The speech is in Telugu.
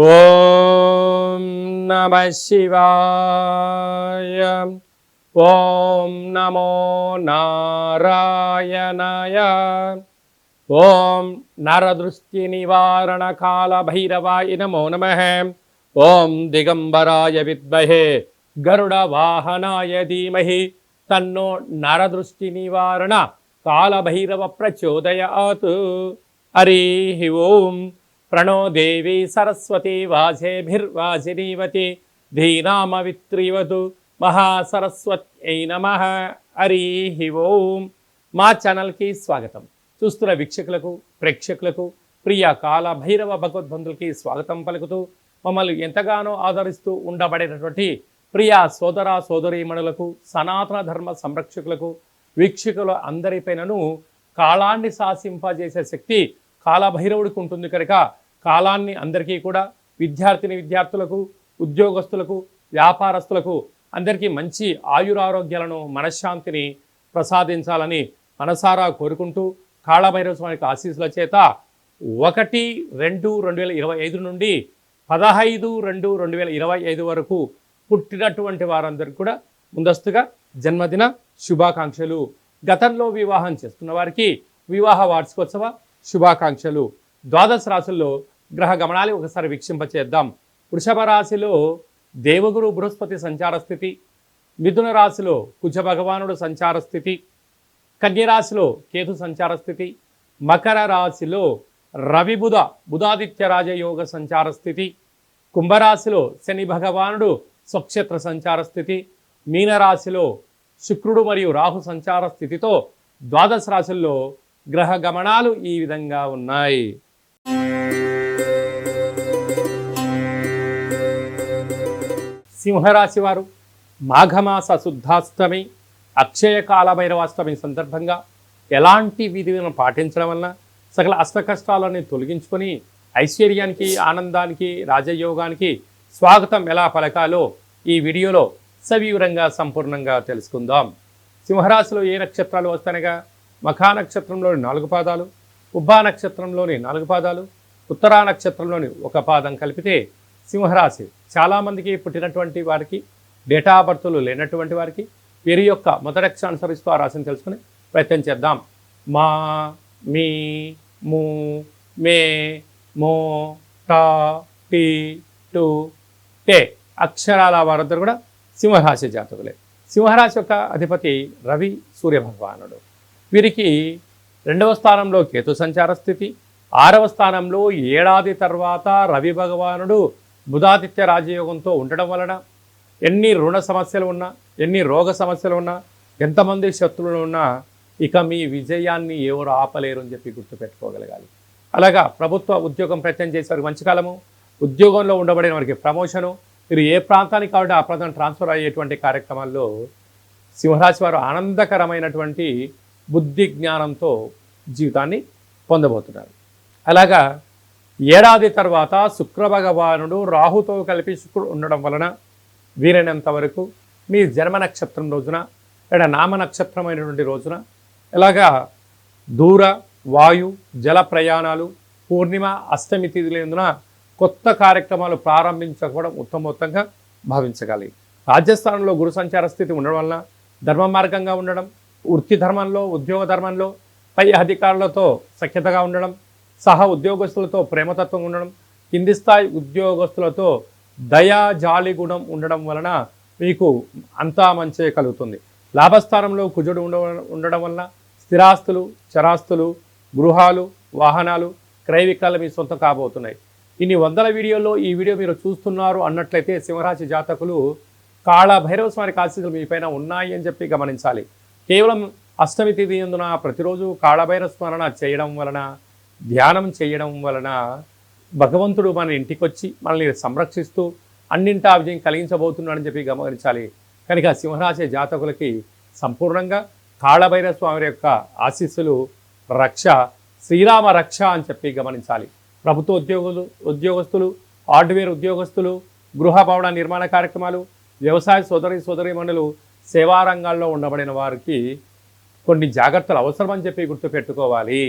ఓం నమః శివాయ. ఓం నమో నారాయణాయ. ఓం నరదృష్టి నివారణ కాల భైరవాయ నమో నమః. ఓం దిగంబరాయ విద్మహే గరుడ వాహనాయ ధీమహి తన్నో నరదృష్టి నివారణ కాల భైరవ ప్రచోదయాత్. హరి ఓం. ప్రణో దేవి సరస్వతి వాజేభిర్వాజినీవతి ధీనామవిత్రీవతు మహాసరస్వత్యై నమః. హరి ఓం. మా ఛానల్కి స్వాగతం. చూస్తున్న వీక్షకులకు ప్రేక్షకులకు ప్రియ కాల భైరవ భగవద్బంధులకి స్వాగతం పలుకుతూ మమ్మల్ని ఎంతగానో ఆదరిస్తూ ఉండబడినటువంటి ప్రియ సోదర సోదరీమణులకు సనాతన ధర్మ సంరక్షకులకు వీక్షకుల అందరిపైనను కాలాన్ని శాసింపజేసే శక్తి కాలభైరవుడికి ఉంటుంది కనుక కాలాన్ని అందరికీ కూడా విద్యార్థులకు ఉద్యోగస్తులకు వ్యాపారస్తులకు అందరికీ మంచి ఆయురారోగ్యాలను మనశ్శాంతిని ప్రసాదించాలని మనసారా కోరుకుంటూ కాళభైరవ స్వామికి ఆశీస్సుల చేత 1-2-2025 నుండి 15-2-2025 వరకు పుట్టినటువంటి వారందరికీ కూడా ముందస్తుగా జన్మదిన శుభాకాంక్షలు. గతంలో వివాహం చేస్తున్న వారికి వివాహ వార్షికోత్సవ శుభాకాంక్షలు. ద్వాదశ రాశుల్లో గ్రహ గమనాలు ఒకసారి వీక్షింపచేద్దాం. వృషభ రాశిలో దేవగురు బృహస్పతి సంచార స్థితి, మిథున రాశిలో కుజ భగవానుడు సంచార స్థితి, కన్యరాశిలో కేతు సంచార స్థితి, మకర రాశిలో రవి బుధాదిత్య రాజయోగ సంచార స్థితి, కుంభరాశిలో శని భగవానుడు స్వక్షేత్ర సంచార స్థితి, మీనరాశిలో శుక్రుడు మరియు రాహు సంచార స్థితితో ద్వాదశ రాశుల్లో గ్రహ గమనాలు ఈ విధంగా ఉన్నాయి. సింహరాశి వారు మాఘమాస శుద్ధాష్టమి అక్షయ కాలభైరవాష్టమి సందర్భంగా ఎలాంటి విధులను పాటించడం వలన సకల అష్టకష్టాలని తొలగించుకొని ఐశ్వర్యానికి ఆనందానికి రాజయోగానికి స్వాగతం ఎలా పలకాలో ఈ వీడియోలో సవివరంగా సంపూర్ణంగా తెలుసుకుందాం. సింహరాశిలో ఏ నక్షత్రాలు వస్తానగా మఖా నక్షత్రంలోని 4 పాదాలు, ఉబ్బా నక్షత్రంలోని 4 పాదాలు, ఉత్తరా నక్షత్రంలోని 1 పాదం కలిపితే సింహరాశి. చాలామందికి పుట్టినటువంటి వారికి డేటా ఆఫ్ బర్త్లు లేనటువంటి వారికి వీరి యొక్క మొదటి అక్షరాన్ని అనుసరిస్తూ ఆ రాశిని తెలుసుకుని ప్రయత్నం చేద్దాం. మా, మీ, ము, మే, మో, టా, టీ, టు, టే అక్షరాల వారందరూ కూడా సింహరాశి జాతకులే. సింహరాశి యొక్క అధిపతి రవి సూర్యభగవానుడు. వీరికి 2వ స్థానంలో కేతు సంచార స్థితి, 6వ స్థానంలో ఏడాది తర్వాత రవి భగవానుడు బుధాదిత్య రాజయోగంతో ఉండడం వలన ఎన్ని రుణ సమస్యలు ఉన్నా, ఎన్ని రోగ సమస్యలు ఉన్నా, ఎంతమంది శత్రువులు ఉన్నా ఇక మీ విజయాన్ని ఎవరు ఆపలేరు అని చెప్పి గుర్తుపెట్టుకోగలగాలి. అలాగా ప్రభుత్వ ఉద్యోగం ప్రయత్నం చేసేవారికి మంచి కాలము, ఉద్యోగంలో ఉండబడిన వారికి ప్రమోషను, మీరు ఏ ప్రాంతానికి కాబట్టి ఆ ప్రాంతం ట్రాన్స్ఫర్ అయ్యేటువంటి కార్యక్రమాల్లో సింహరాశి వారు ఆనందకరమైనటువంటి బుద్ధి జ్ఞానంతో జీవితాన్ని పొందబోతున్నారు. అలాగా ఏడాది తర్వాత శుక్ర భగవానుడు రాహుతో కలిపి శుక్రుడు ఉండడం వలన వీరైనంత వరకు మీ జన్మ నక్షత్రం రోజున లేదా నామ నక్షత్రమైనటువంటి రోజున ఇలాగా దూర వాయు జల ప్రయాణాలు, పూర్ణిమ అష్టమి తిథులందున కొత్త కార్యక్రమాలు ప్రారంభించకపోవడం ఉత్తమోత్తంగా భావించగలి. రాజస్థానంలో గురు సంచార స్థితి ఉండడం వలన ధర్మ మార్గంగా ఉండడం, వృత్తి ధర్మంలో ఉద్యోగ ధర్మంలో పై అధికారులతో సఖ్యతగా ఉండడం, సహ ఉద్యోగస్తులతో ప్రేమతత్వం ఉండడం, కింది స్థాయి ఉద్యోగస్తులతో దయా జాలి గుణం ఉండడం వలన మీకు అంతా మంచే కలుగుతుంది. లాభస్థానంలో కుజుడు ఉండడం వలన స్థిరాస్తులు, చరాస్తులు, గృహాలు, వాహనాలు, క్రయ విక్రయాలు మీ సొంతం కాబోతున్నాయి. ఇన్ని వందల వీడియోల్లో ఈ వీడియో మీరు చూస్తున్నారు అన్నట్లయితే సింహరాశి జాతకులు కాళభైరవ స్వామి ఆశీస్సులు మీ పైన ఉన్నాయి అని చెప్పి గమనించాలి. కేవలం అష్టమి తిథి యందున ప్రతిరోజు కాళభైరవ స్మరణ చేయడం వలన, ధ్యానం చేయడం వలన భగవంతుడు మన ఇంటికి వచ్చి మనల్ని సంరక్షిస్తూ అన్నింటా విజయం కలిగించబోతున్నాడని చెప్పి గమనించాలి. కనుక సింహరాశి జాతకులకి సంపూర్ణంగా కాళభైరవ స్వామి యొక్క ఆశీస్సులు రక్ష, శ్రీరామ రక్ష అని చెప్పి గమనించాలి. ప్రభుత్వ ఉద్యోగస్తులు, హార్డ్వేర్ ఉద్యోగస్తులు, గృహ భవన నిర్మాణ కార్యక్రమాలు, వ్యవసాయ సోదరీమణులు, సేవా రంగాల్లో ఉండబడిన వారికి కొన్ని జాగ్రత్తలు అవసరమని చెప్పి గుర్తుపెట్టుకోవాలి.